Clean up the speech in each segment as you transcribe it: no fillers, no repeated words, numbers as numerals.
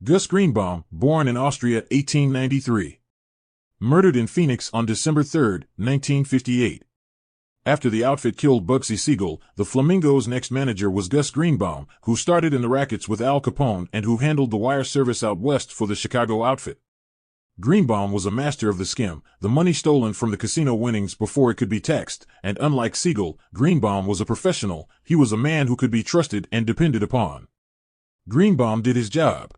Gus Greenbaum, born in Austria 1893. Murdered in Phoenix on December 3, 1958. After the outfit killed Bugsy Siegel, the Flamingo's next manager was Gus Greenbaum, who started in the rackets with Al Capone and who handled the wire service out west for the Chicago outfit. Greenbaum was a master of the skim, the money stolen from the casino winnings before it could be taxed, and unlike Siegel, Greenbaum was a professional. He was a man who could be trusted and depended upon. Greenbaum did his job.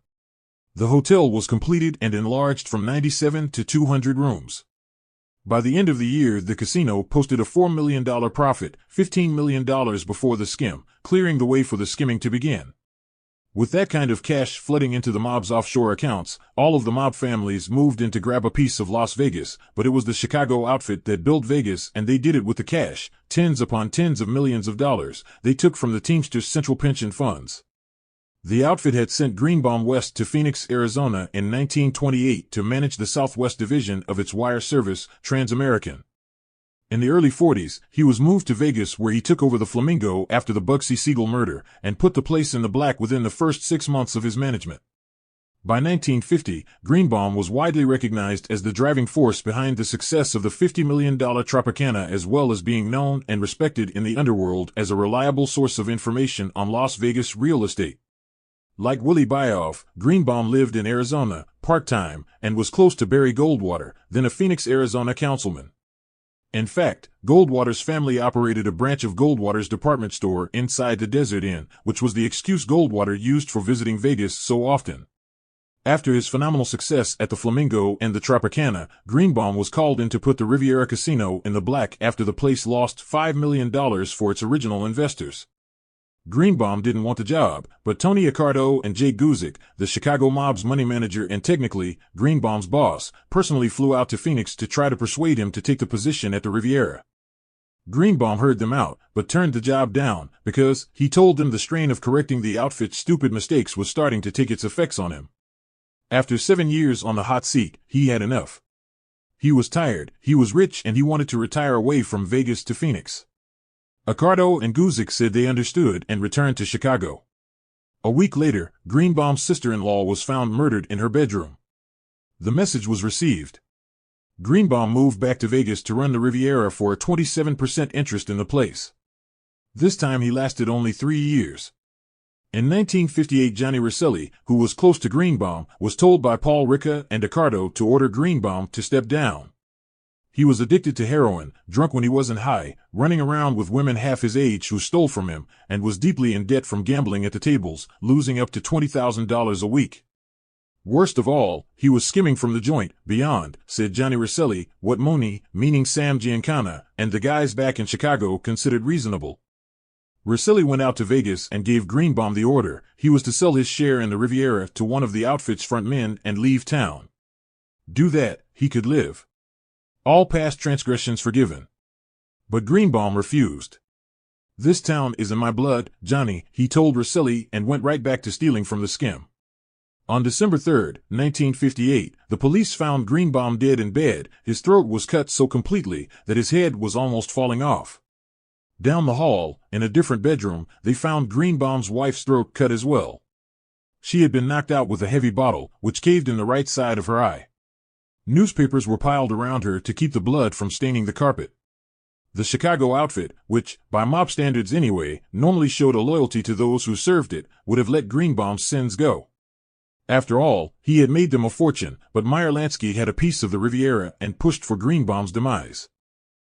The hotel was completed and enlarged from 97 to 200 rooms. By the end of the year, the casino posted a $4 million profit, $15 million before the skim, clearing the way for the skimming to begin. With that kind of cash flooding into the mob's offshore accounts, all of the mob families moved in to grab a piece of Las Vegas, but it was the Chicago outfit that built Vegas, and they did it with the cash, tens upon tens of millions of dollars, they took from the Teamsters' central pension funds. The outfit had sent Greenbaum west to Phoenix, Arizona in 1928 to manage the Southwest division of its wire service, Transamerican. In the early 40s, he was moved to Vegas where he took over the Flamingo after the Bugsy Siegel murder and put the place in the black within the first 6 months of his management. By 1950, Greenbaum was widely recognized as the driving force behind the success of the $50 million Tropicana, as well as being known and respected in the underworld as a reliable source of information on Las Vegas real estate. Like Willie Byoff, Greenbaum lived in Arizona, part-time, and was close to Barry Goldwater, then a Phoenix, Arizona councilman. In fact, Goldwater's family operated a branch of Goldwater's department store inside the Desert Inn, which was the excuse Goldwater used for visiting Vegas so often. After his phenomenal success at the Flamingo and the Tropicana, Greenbaum was called in to put the Riviera Casino in the black after the place lost $5 million for its original investors. Greenbaum didn't want the job, but Tony Accardo and Jay Guzik, the Chicago mob's money manager and technically Greenbaum's boss, personally flew out to Phoenix to try to persuade him to take the position at the Riviera. Greenbaum heard them out, but turned the job down because, he told them, the strain of correcting the outfit's stupid mistakes was starting to take its effects on him. After 7 years on the hot seat, he had enough. He was tired, he was rich, and he wanted to retire away from Vegas to Phoenix. Accardo and Guzik said they understood and returned to Chicago. A week later, Greenbaum's sister-in-law was found murdered in her bedroom. The message was received. Greenbaum moved back to Vegas to run the Riviera for a 27% interest in the place. This time he lasted only 3 years. In 1958, Johnny Rosselli, who was close to Greenbaum, was told by Paul Ricca and Accardo to order Greenbaum to step down. He was addicted to heroin, drunk when he wasn't high, running around with women half his age who stole from him, and was deeply in debt from gambling at the tables, losing up to $20,000 a week. Worst of all, he was skimming from the joint, beyond, said Johnny Rosselli, what Mooney, meaning Sam Giancana, and the guys back in Chicago considered reasonable. Rosselli went out to Vegas and gave Greenbaum the order. He was to sell his share in the Riviera to one of the outfit's front men and leave town. Do that, he could live. All past transgressions forgiven. But Greenbaum refused. This town is in my blood, Johnny, he told Rosselli, and went right back to stealing from the skim. On December 3, 1958, the police found Greenbaum dead in bed. His throat was cut so completely that his head was almost falling off. Down the hall, in a different bedroom, they found Greenbaum's wife's throat cut as well. She had been knocked out with a heavy bottle, which caved in the right side of her eye. Newspapers were piled around her to keep the blood from staining the carpet. The Chicago outfit, which, by mob standards anyway, normally showed a loyalty to those who served it, would have let Greenbaum's sins go. After all, he had made them a fortune, but Meyer Lansky had a piece of the Riviera and pushed for Greenbaum's demise.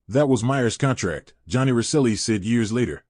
That was Meyer's contract, Johnny Rosselli said years later.